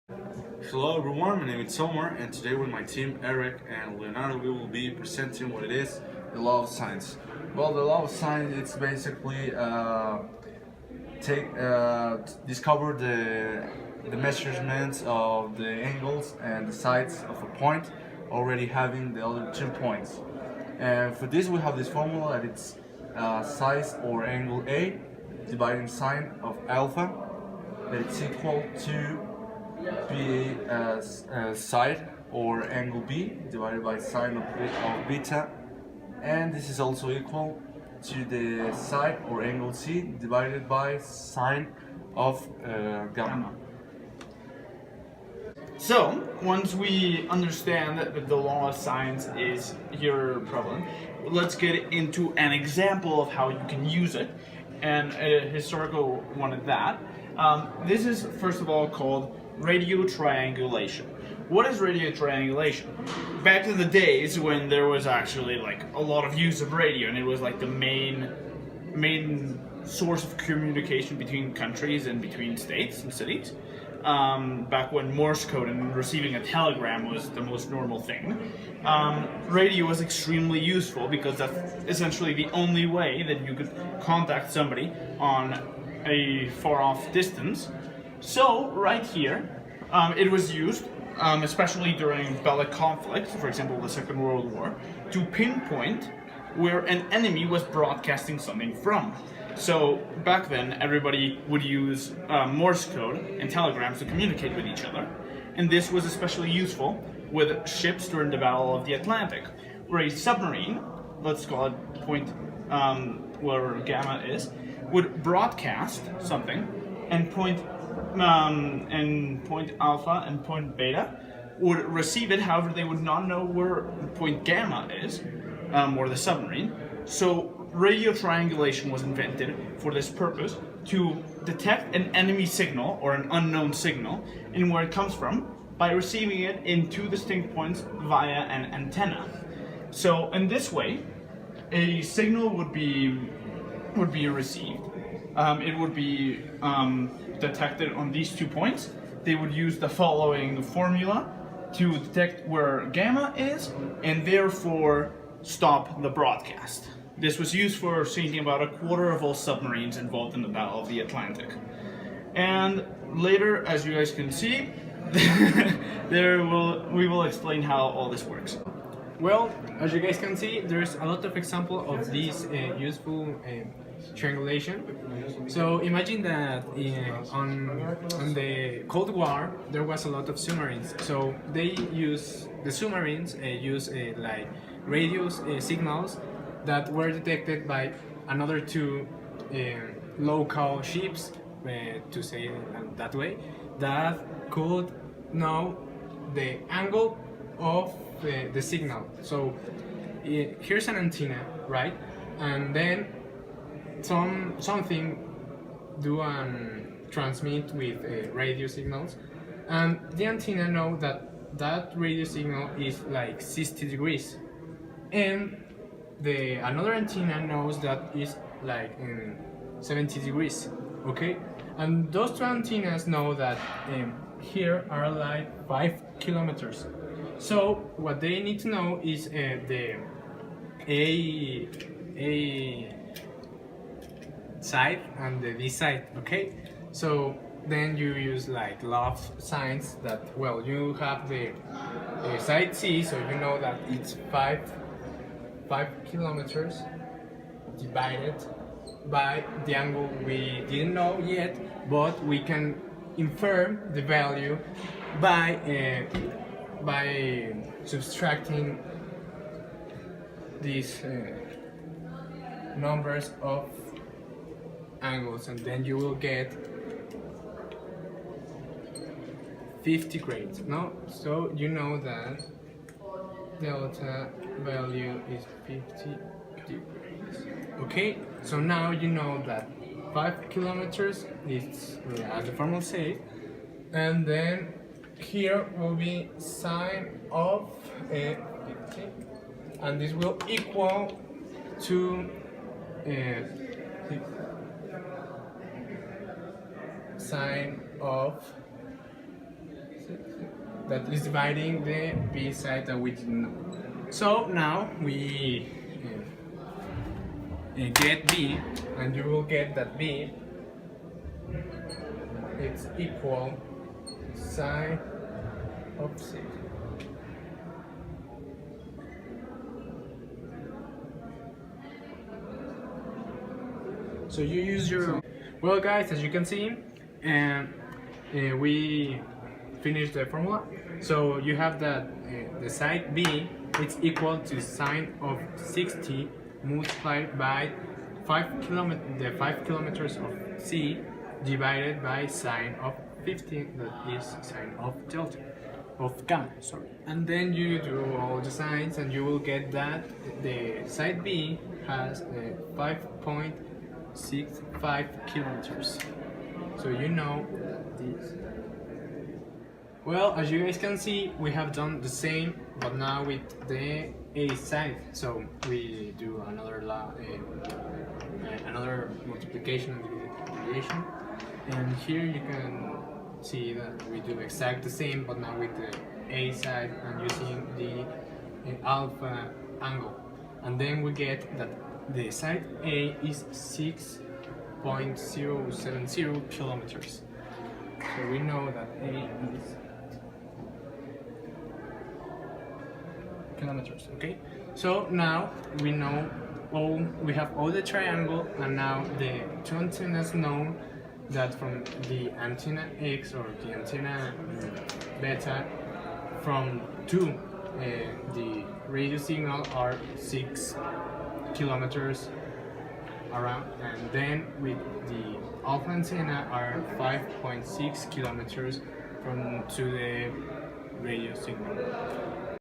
Hello everyone, my name is Omar, and today with my team Erik and Leonardo we will be presenting what it is, the law of sines. Well, the law of sines it's basically discover the measurements of the angles and the sides of a point, already having the other 2 points. And for this we have this formula that it's size or angle A dividing sine of alpha, that it's equal to be side or angle B divided by sine of beta, and this is also equal to the side or angle C divided by sine of gamma. So, once we understand that the law of sines is here prevalent, let's get into an example of how you can use it, and a historical one at that. This is, first of all, called radio triangulation. What is radio triangulation? Back in the days when there was actually like a lot of use of radio, and it was like the main source of communication between countries and between states and cities. Back when Morse code and receiving a telegram was the most normal thing, radio was extremely useful because that's essentially the only way that you could contact somebody on a far-off distance. So right here, it was used, especially during Bellic conflicts, for example the Second World War, to pinpoint where an enemy was broadcasting something from. So back then, everybody would use Morse code and telegrams to communicate with each other, and this was especially useful with ships during the Battle of the Atlantic, where a submarine, let's call it point where gamma is, would broadcast something, and point alpha and point beta would receive it. However, they would not know where point gamma is, or the submarine. So radio triangulation was invented for this purpose, to detect an enemy signal or an unknown signal and where it comes from by receiving it in two distinct points via an antenna. So in this way, a signal would be received. It would be detected on these 2 points. They would use the following formula to detect where gamma is and therefore stop the broadcast. This was used for sinking about a quarter of all submarines involved in the Battle of the Atlantic. And later, as you guys can see, we will explain how all this works. Well, as you guys can see, there's a lot of examples of this useful triangulation. So imagine that on the Cold War there was a lot of submarines. So the submarines use like radio signals that were detected by another two local ships, to say it that way, that could know the angle of the signal. So here's an antenna, right? And then something do and transmit with radio signals, and the antenna know that radio signal is like 60 degrees, and the another antenna knows that is like 70 degrees. Okay, and those two antennas know that here are like 5 kilometers. So what they need to know is the A side and the B side. Okay, so then you use like law of sines that, well, you have the side C, so you know that it's 5 kilometers divided by the angle we didn't know yet, but we can infer the value by subtracting these numbers of angles, and then you will get 50 grades. No, so you know that delta value is 50 degrees. Okay, so now you know that 5 kilometers is, as the formula says, and then here will be sine of 50, and this will equal to sine of that is dividing the B side that we didn't know. So now we get B, and you will get that B it's equal sine of 6. So you use your... Well guys, as you can see, and we finished the formula. So you have that the side B it's equal to sine of 60 multiplied by 5 kilometers of C divided by sine of 15, that is sine of delta, of gamma, sorry. And then you do all the signs and you will get that the side B has 5.65 kilometers. So you know that this... Well, as you guys can see, we have done the same, but now with the A side. So we do another another multiplication and division, and here you can see that we do exact the same, but now with the A side and using the alpha angle, and then we get that the side A is 6.070 kilometers. So we know that A is kilometers. Okay, so now we know we have all the triangle, and now the two antennas know that from the antenna X or the antenna beta from 2 the radio signal are 6 kilometers around, and then with the alpha antenna are 5.6 kilometers from to the radio signal.